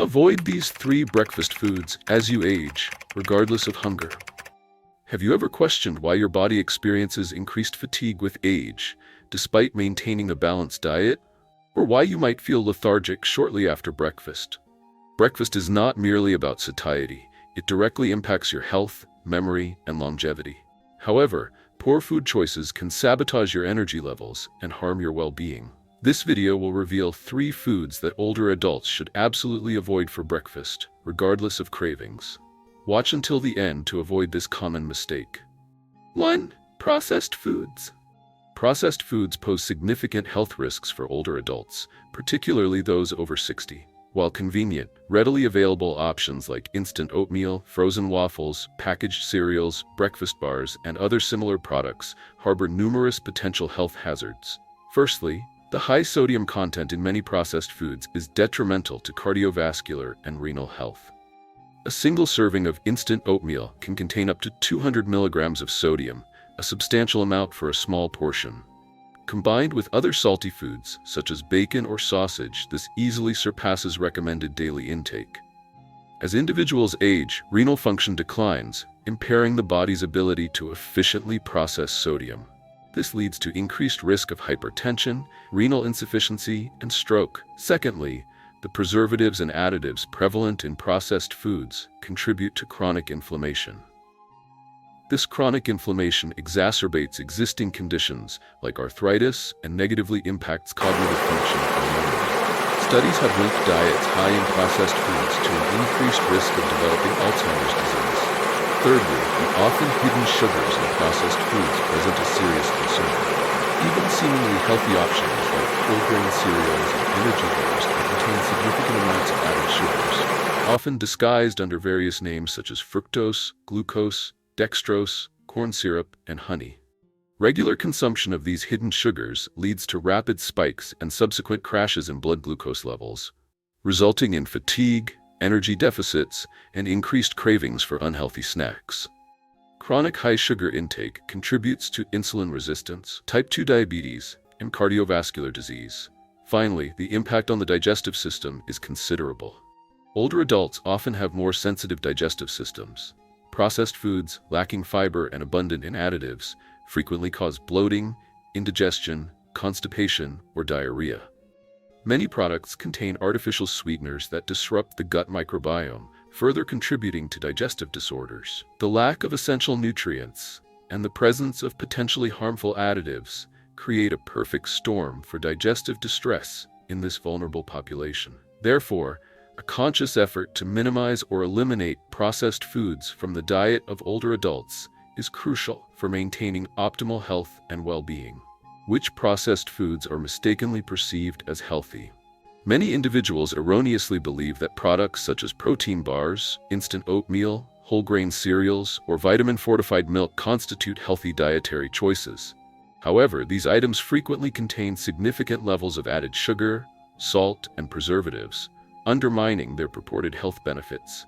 Avoid these 3 breakfast foods as you age, regardless of hunger. Have you ever questioned why your body experiences increased fatigue with age, despite maintaining a balanced diet? Or why you might feel lethargic shortly after breakfast? Breakfast is not merely about satiety. It directly impacts your health, memory, and longevity. However, poor food choices can sabotage your energy levels and harm your well-being. This video will reveal 3 foods that older adults should absolutely avoid for breakfast, regardless of cravings. Watch until the end to avoid this common mistake. 1. Processed foods. Processed foods pose significant health risks for older adults, particularly those over 60. While convenient, readily available options like instant oatmeal, frozen waffles, packaged cereals, breakfast bars, and other similar products harbor numerous potential health hazards. Firstly, the high sodium content in many processed foods is detrimental to cardiovascular and renal health. A single serving of instant oatmeal can contain up to 200 milligrams of sodium, a substantial amount for a small portion. Combined with other salty foods, such as bacon or sausage, this easily surpasses recommended daily intake. As individuals age, renal function declines, impairing the body's ability to efficiently process sodium. This leads to increased risk of hypertension, renal insufficiency, and stroke. Secondly, the preservatives and additives prevalent in processed foods contribute to chronic inflammation. This chronic inflammation exacerbates existing conditions like arthritis and negatively impacts cognitive function and memory. Studies have linked diets high in processed foods to an increased risk of developing Alzheimer's disease. Thirdly, the often hidden sugars in processed foods present a serious concern. Even seemingly healthy options like whole grain cereals and energy bars can contain significant amounts of added sugars, often disguised under various names such as fructose, glucose, dextrose, corn syrup, and honey. Regular consumption of these hidden sugars leads to rapid spikes and subsequent crashes in blood glucose levels, resulting in fatigue, energy deficits, and increased cravings for unhealthy snacks. Chronic high sugar intake contributes to insulin resistance, type 2 diabetes, and cardiovascular disease. Finally, the impact on the digestive system is considerable. Older adults often have more sensitive digestive systems. Processed foods, lacking fiber and abundant in additives, frequently cause bloating, indigestion, constipation, or diarrhea. Many products contain artificial sweeteners that disrupt the gut microbiome, further contributing to digestive disorders. The lack of essential nutrients and the presence of potentially harmful additives create a perfect storm for digestive distress in this vulnerable population. Therefore, a conscious effort to minimize or eliminate processed foods from the diet of older adults is crucial for maintaining optimal health and well-being. Which processed foods are mistakenly perceived as healthy? Many individuals erroneously believe that products such as protein bars, instant oatmeal, whole grain cereals, or vitamin-fortified milk constitute healthy dietary choices. However, these items frequently contain significant levels of added sugar, salt, and preservatives, undermining their purported health benefits.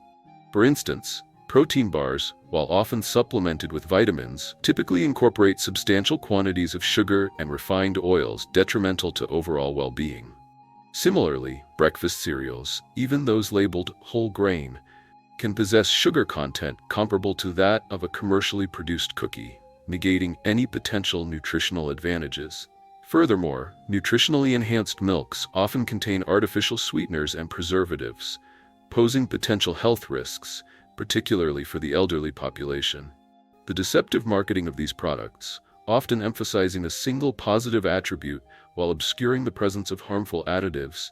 For instance, protein bars, while often supplemented with vitamins, typically incorporate substantial quantities of sugar and refined oils detrimental to overall well-being. Similarly, breakfast cereals, even those labeled whole grain, can possess sugar content comparable to that of a commercially produced cookie, negating any potential nutritional advantages. Furthermore, nutritionally enhanced milks often contain artificial sweeteners and preservatives, posing potential health risks, particularly for the elderly population. The deceptive marketing of these products, often emphasizing a single positive attribute while obscuring the presence of harmful additives,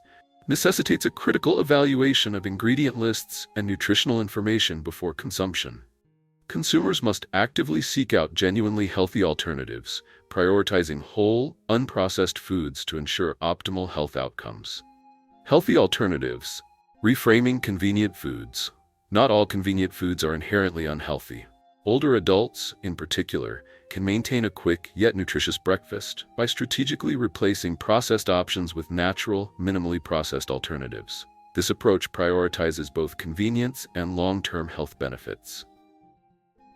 necessitates a critical evaluation of ingredient lists and nutritional information before consumption. Consumers must actively seek out genuinely healthy alternatives, prioritizing whole, unprocessed foods to ensure optimal health outcomes. Healthy alternatives. Reframing convenient foods. Not all convenient foods are inherently unhealthy. Older adults, in particular, can maintain a quick yet nutritious breakfast by strategically replacing processed options with natural, minimally processed alternatives. This approach prioritizes both convenience and long-term health benefits.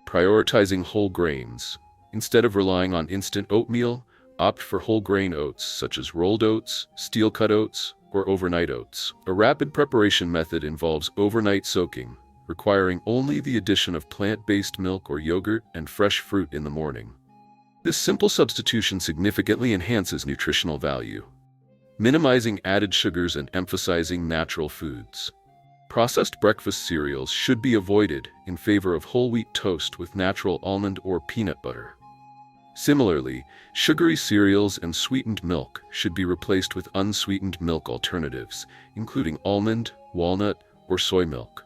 Prioritizing whole grains. Instead of relying on instant oatmeal, opt for whole grain oats such as rolled oats, steel-cut oats, or overnight oats. A rapid preparation method involves overnight soaking, requiring only the addition of plant-based milk or yogurt and fresh fruit in the morning. This simple substitution significantly enhances nutritional value, minimizing added sugars and emphasizing natural foods. Processed breakfast cereals should be avoided in favor of whole wheat toast with natural almond or peanut butter. Similarly, sugary cereals and sweetened milk should be replaced with unsweetened milk alternatives, including almond, walnut, or soy milk.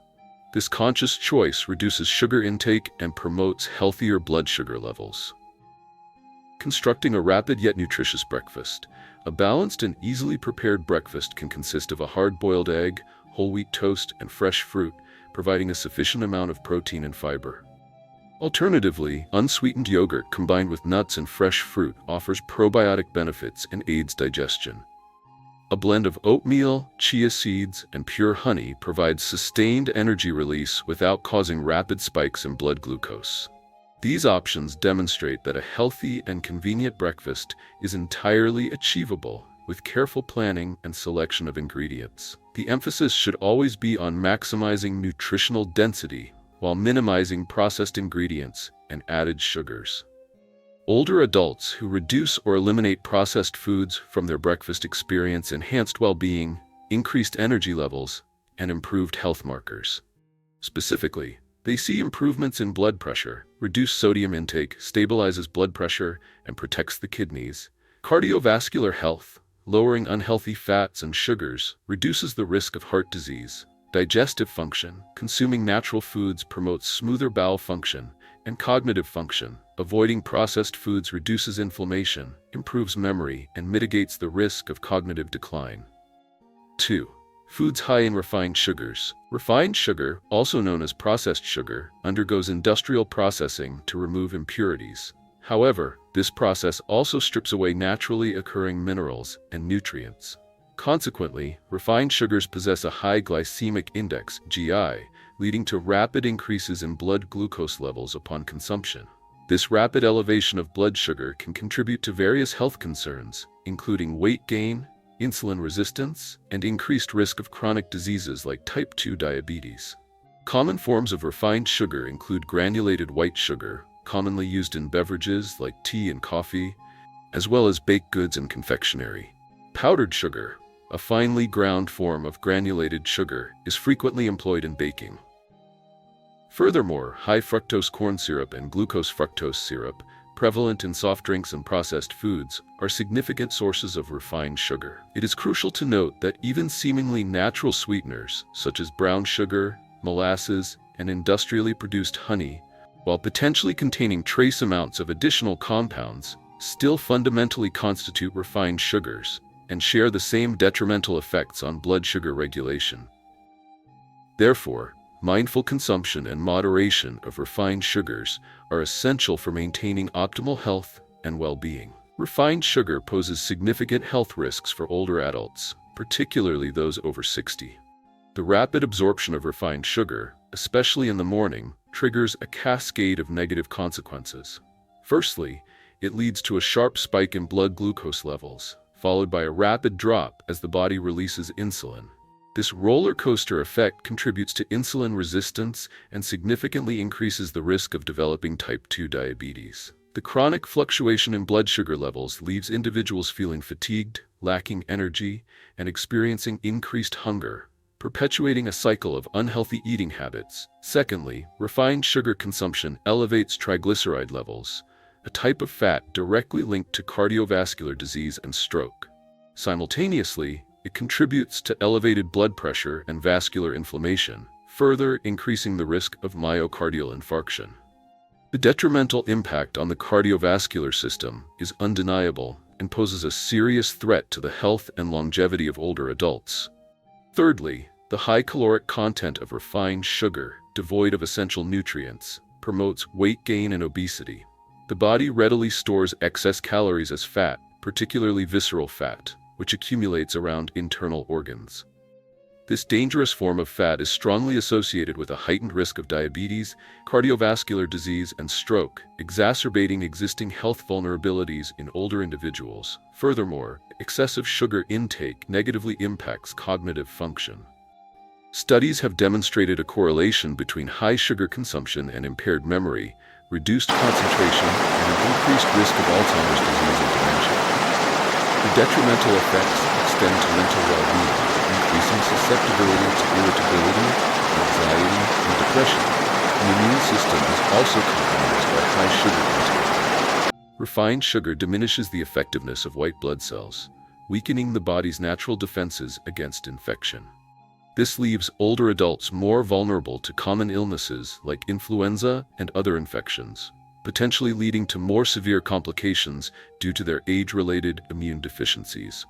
This conscious choice reduces sugar intake and promotes healthier blood sugar levels. Constructing a rapid yet nutritious breakfast. A balanced and easily prepared breakfast can consist of a hard-boiled egg, whole wheat toast, and fresh fruit, providing a sufficient amount of protein and fiber. Alternatively, unsweetened yogurt combined with nuts and fresh fruit offers probiotic benefits and aids digestion. A blend of oatmeal, chia seeds, and pure honey provides sustained energy release without causing rapid spikes in blood glucose. These options demonstrate that a healthy and convenient breakfast is entirely achievable with careful planning and selection of ingredients. The emphasis should always be on maximizing nutritional density while minimizing processed ingredients and added sugars. Older adults who reduce or eliminate processed foods from their breakfast experience enhanced well-being, increased energy levels, and improved health markers. Specifically, they see improvements in blood pressure, reduced sodium intake, stabilizes blood pressure, and protects the kidneys. Cardiovascular health, lowering unhealthy fats and sugars, reduces the risk of heart disease. Digestive function, consuming natural foods promotes smoother bowel function. And cognitive function, avoiding processed foods reduces inflammation, improves memory, and mitigates the risk of cognitive decline. 2. Foods high in refined sugars. Refined sugar, also known as processed sugar, undergoes industrial processing to remove impurities. However, this process also strips away naturally occurring minerals and nutrients. Consequently, refined sugars possess a high glycemic index, GI, leading to rapid increases in blood glucose levels upon consumption. This rapid elevation of blood sugar can contribute to various health concerns, including weight gain, insulin resistance, and increased risk of chronic diseases like type 2 diabetes. Common forms of refined sugar include granulated white sugar, commonly used in beverages like tea and coffee, as well as baked goods and confectionery. Powdered sugar, a finely ground form of granulated sugar, is frequently employed in baking. Furthermore, high fructose corn syrup and glucose fructose syrup, prevalent in soft drinks and processed foods, are significant sources of refined sugar. It is crucial to note that even seemingly natural sweeteners, such as brown sugar, molasses, and industrially produced honey, while potentially containing trace amounts of additional compounds, still fundamentally constitute refined sugars and share the same detrimental effects on blood sugar regulation. Therefore, mindful consumption and moderation of refined sugars are essential for maintaining optimal health and well-being. Refined sugar poses significant health risks for older adults, particularly those over 60. The rapid absorption of refined sugar, especially in the morning, triggers a cascade of negative consequences. Firstly, it leads to a sharp spike in blood glucose levels, followed by a rapid drop as the body releases insulin. This roller coaster effect contributes to insulin resistance and significantly increases the risk of developing type 2 diabetes. The chronic fluctuation in blood sugar levels leaves individuals feeling fatigued, lacking energy, and experiencing increased hunger, perpetuating a cycle of unhealthy eating habits. Secondly, refined sugar consumption elevates triglyceride levels, a type of fat directly linked to cardiovascular disease and stroke. Simultaneously, it contributes to elevated blood pressure and vascular inflammation, further increasing the risk of myocardial infarction. The detrimental impact on the cardiovascular system is undeniable and poses a serious threat to the health and longevity of older adults. Thirdly, the high caloric content of refined sugar, devoid of essential nutrients, promotes weight gain and obesity. The body readily stores excess calories as fat, particularly visceral fat, which accumulates around internal organs. This dangerous form of fat is strongly associated with a heightened risk of diabetes, cardiovascular disease, and stroke, exacerbating existing health vulnerabilities in older individuals. Furthermore, excessive sugar intake negatively impacts cognitive function. Studies have demonstrated a correlation between high sugar consumption and impaired memory, reduced concentration, and an increased risk of Alzheimer's disease and dementia. The detrimental effects extend to mental well-being, increasing susceptibility to irritability, anxiety, and depression. The immune system is also compromised by high sugar intake. Refined sugar diminishes the effectiveness of white blood cells, weakening the body's natural defenses against infection. This leaves older adults more vulnerable to common illnesses like influenza and other infections, potentially leading to more severe complications due to their age-related immune deficiencies.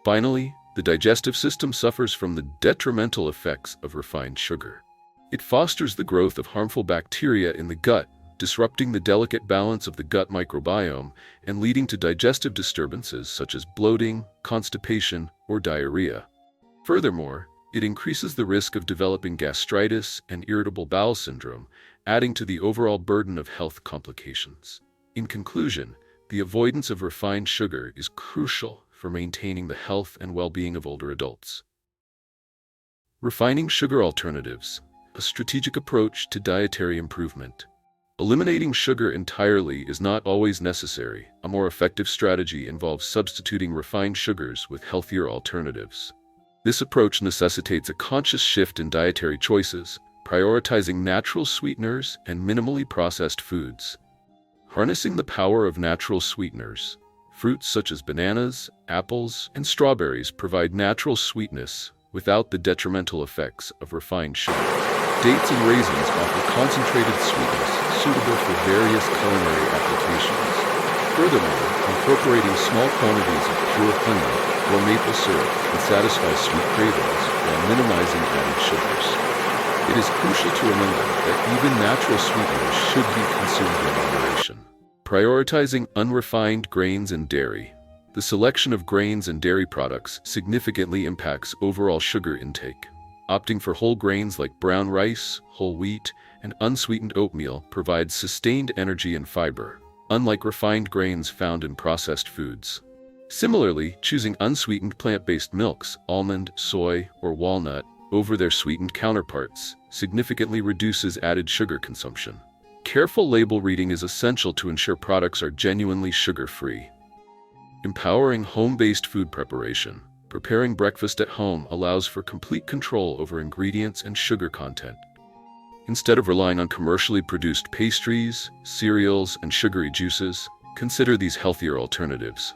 Finally, the digestive system suffers from the detrimental effects of refined sugar. It fosters the growth of harmful bacteria in the gut, disrupting the delicate balance of the gut microbiome and leading to digestive disturbances such as bloating, constipation, or diarrhea. Furthermore, it increases the risk of developing gastritis and irritable bowel syndrome, adding to the overall burden of health complications. In conclusion, the avoidance of refined sugar is crucial for maintaining the health and well-being of older adults. Refining sugar alternatives, a strategic approach to dietary improvement. Eliminating sugar entirely is not always necessary. A more effective strategy involves substituting refined sugars with healthier alternatives. This approach necessitates a conscious shift in dietary choices, prioritizing natural sweeteners and minimally processed foods. Harnessing the power of natural sweeteners. Fruits such as bananas, apples, and strawberries provide natural sweetness without the detrimental effects of refined sugar. Dates and raisins offer concentrated sweetness suitable for various culinary applications. Furthermore, incorporating small quantities of pure honey or maple syrup can satisfy sweet cravings while minimizing added sugars. It is crucial to remember that even natural sweeteners should be consumed in moderation. Prioritizing unrefined grains and dairy. The selection of grains and dairy products significantly impacts overall sugar intake. Opting for whole grains like brown rice, whole wheat, and unsweetened oatmeal provides sustained energy and fiber, unlike refined grains found in processed foods. Similarly, choosing unsweetened plant-based milks, almond, soy, or walnut, over their sweetened counterparts significantly reduces added sugar consumption. Careful label reading is essential to ensure products are genuinely sugar-free. Empowering home-based food preparation. Preparing breakfast at home allows for complete control over ingredients and sugar content. Instead of relying on commercially produced pastries, cereals, and sugary juices, consider these healthier alternatives.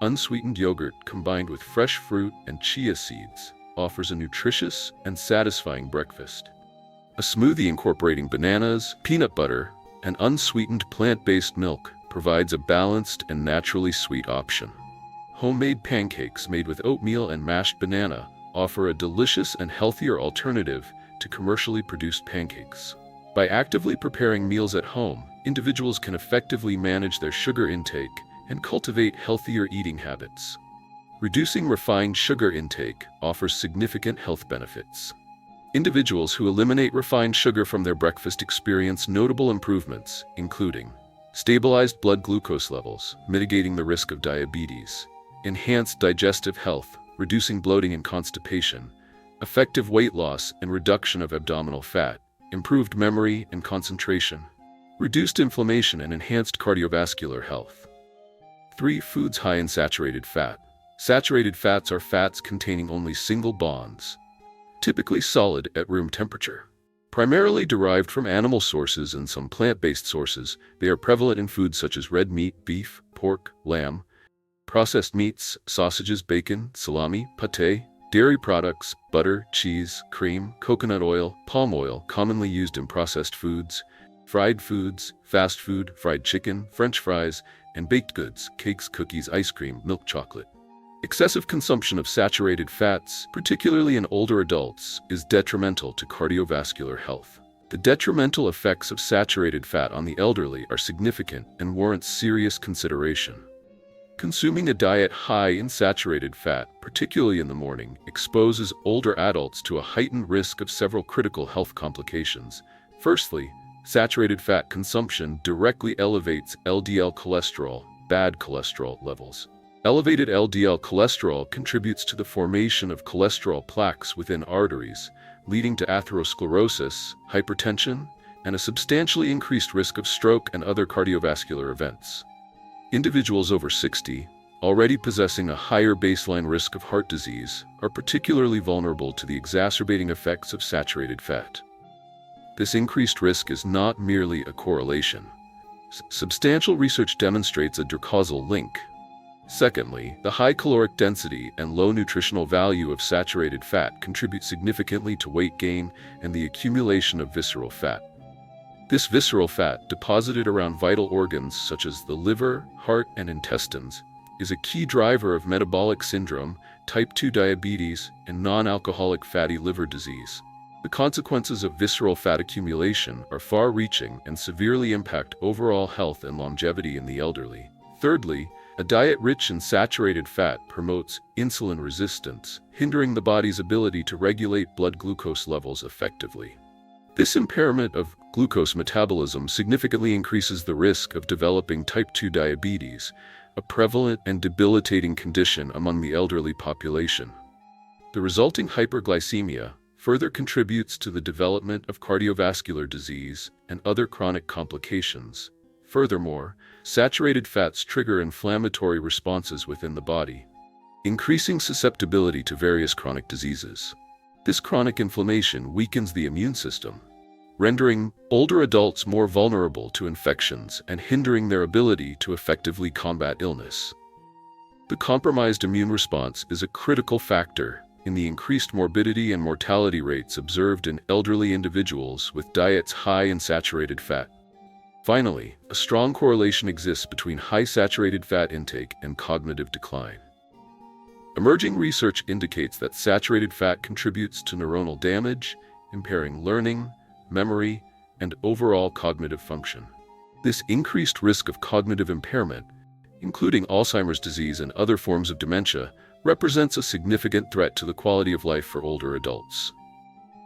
Unsweetened yogurt combined with fresh fruit and chia seeds offers a nutritious and satisfying breakfast. A smoothie incorporating bananas, peanut butter, and unsweetened plant-based milk provides a balanced and naturally sweet option. Homemade pancakes made with oatmeal and mashed banana offer a delicious and healthier alternative to commercially produced pancakes. By actively preparing meals at home, individuals can effectively manage their sugar intake and cultivate healthier eating habits. Reducing refined sugar intake offers significant health benefits. Individuals who eliminate refined sugar from their breakfast experience notable improvements, including stabilized blood glucose levels, mitigating the risk of diabetes, enhanced digestive health, reducing bloating and constipation, effective weight loss and reduction of abdominal fat, improved memory and concentration, reduced inflammation and enhanced cardiovascular health. 3. Foods high in saturated fat. Saturated fats are fats containing only single bonds, typically solid at room temperature. Primarily derived from animal sources and some plant-based sources, they are prevalent in foods such as red meat, beef, pork, lamb, processed meats, sausages, bacon, salami, pâté, dairy products, butter, cheese, cream, coconut oil, palm oil, commonly used in processed foods, fried foods, fast food, fried chicken, French fries, and baked goods, cakes, cookies, ice cream, milk chocolate. Excessive consumption of saturated fats, particularly in older adults, is detrimental to cardiovascular health. The detrimental effects of saturated fat on the elderly are significant and warrant serious consideration. Consuming a diet high in saturated fat, particularly in the morning, exposes older adults to a heightened risk of several critical health complications. Firstly, saturated fat consumption directly elevates LDL cholesterol, bad cholesterol levels. Elevated LDL cholesterol contributes to the formation of cholesterol plaques within arteries, leading to atherosclerosis, hypertension, and a substantially increased risk of stroke and other cardiovascular events. Individuals over 60, already possessing a higher baseline risk of heart disease, are particularly vulnerable to the exacerbating effects of saturated fat. This increased risk is not merely a correlation. Substantial research demonstrates a causal link. Secondly, the high caloric density and low nutritional value of saturated fat contribute significantly to weight gain and the accumulation of visceral fat. This visceral fat, deposited around vital organs such as the liver, heart, and intestines, is a key driver of metabolic syndrome, type 2 diabetes, and non-alcoholic fatty liver disease. The consequences of visceral fat accumulation are far-reaching and severely impact overall health and longevity in the elderly. Thirdly, a diet rich in saturated fat promotes insulin resistance, hindering the body's ability to regulate blood glucose levels effectively. This impairment of glucose metabolism significantly increases the risk of developing type 2 diabetes, a prevalent and debilitating condition among the elderly population. The resulting hyperglycemia further contributes to the development of cardiovascular disease and other chronic complications. Furthermore, saturated fats trigger inflammatory responses within the body, increasing susceptibility to various chronic diseases. This chronic inflammation weakens the immune system, rendering older adults more vulnerable to infections and hindering their ability to effectively combat illness. The compromised immune response is a critical factor in the increased morbidity and mortality rates observed in elderly individuals with diets high in saturated fat. Finally, a strong correlation exists between high saturated fat intake and cognitive decline. Emerging research indicates that saturated fat contributes to neuronal damage, impairing learning, memory, and overall cognitive function. This increased risk of cognitive impairment, including Alzheimer's disease and other forms of dementia, represents a significant threat to the quality of life for older adults.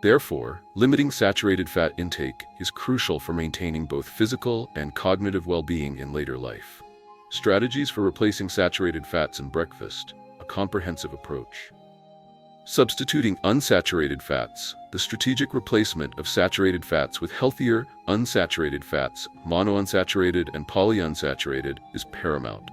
Therefore, limiting saturated fat intake is crucial for maintaining both physical and cognitive well-being in later life. Strategies for replacing saturated fats in breakfast: a comprehensive approach. Substituting unsaturated fats, the strategic replacement of saturated fats with healthier, unsaturated fats, monounsaturated and polyunsaturated, is paramount.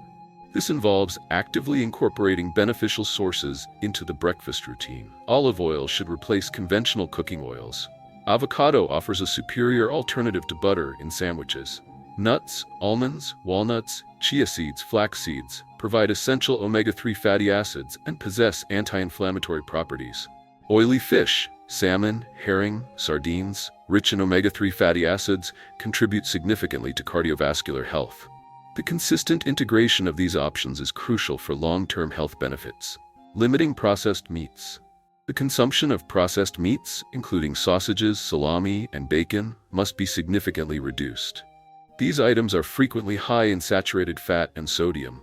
This involves actively incorporating beneficial sources into the breakfast routine. Olive oil should replace conventional cooking oils. Avocado offers a superior alternative to butter in sandwiches. Nuts, almonds, walnuts, chia seeds, flax seeds provide essential omega-3 fatty acids and possess anti-inflammatory properties. Oily fish, salmon, herring, sardines, rich in omega-3 fatty acids, contribute significantly to cardiovascular health. The consistent integration of these options is crucial for long-term health benefits. Limiting processed meats. The consumption of processed meats, including sausages, salami, and bacon, must be significantly reduced. These items are frequently high in saturated fat and sodium.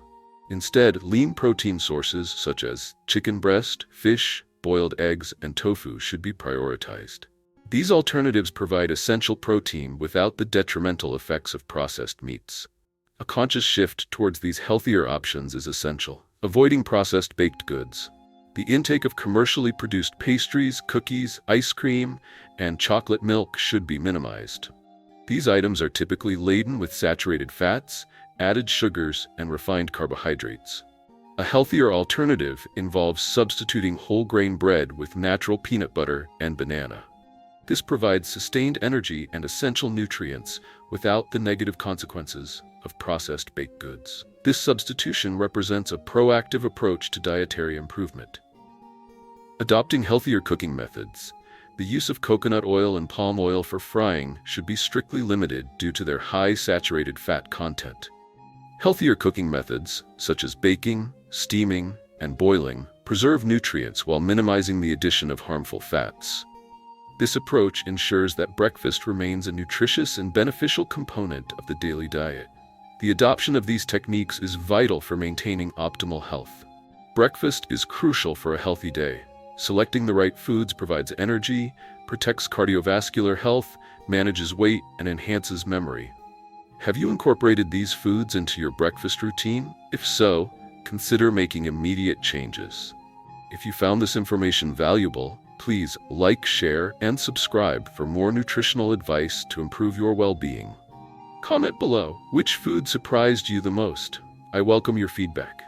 Instead, lean protein sources such as chicken breast, fish, boiled eggs, and tofu should be prioritized. These alternatives provide essential protein without the detrimental effects of processed meats. A conscious shift towards these healthier options is essential. Avoiding processed baked goods. The intake of commercially produced pastries, cookies, ice cream, and chocolate milk should be minimized. These items are typically laden with saturated fats, added sugars, and refined carbohydrates. A healthier alternative involves substituting whole grain bread with natural peanut butter and banana. This provides sustained energy and essential nutrients without the negative consequences of processed baked goods. This substitution represents a proactive approach to dietary improvement. Adopting healthier cooking methods. The use of coconut oil and palm oil for frying should be strictly limited due to their high saturated fat content. Healthier cooking methods, such as baking, steaming, and boiling, preserve nutrients while minimizing the addition of harmful fats. This approach ensures that breakfast remains a nutritious and beneficial component of the daily diet. The adoption of these techniques is vital for maintaining optimal health. Breakfast is crucial for a healthy day. Selecting the right foods provides energy, protects cardiovascular health, manages weight, and enhances memory. Have you incorporated these foods into your breakfast routine? If so, consider making immediate changes. If you found this information valuable, please like, share, and subscribe for more nutritional advice to improve your well-being. Comment below which food surprised you the most. I welcome your feedback.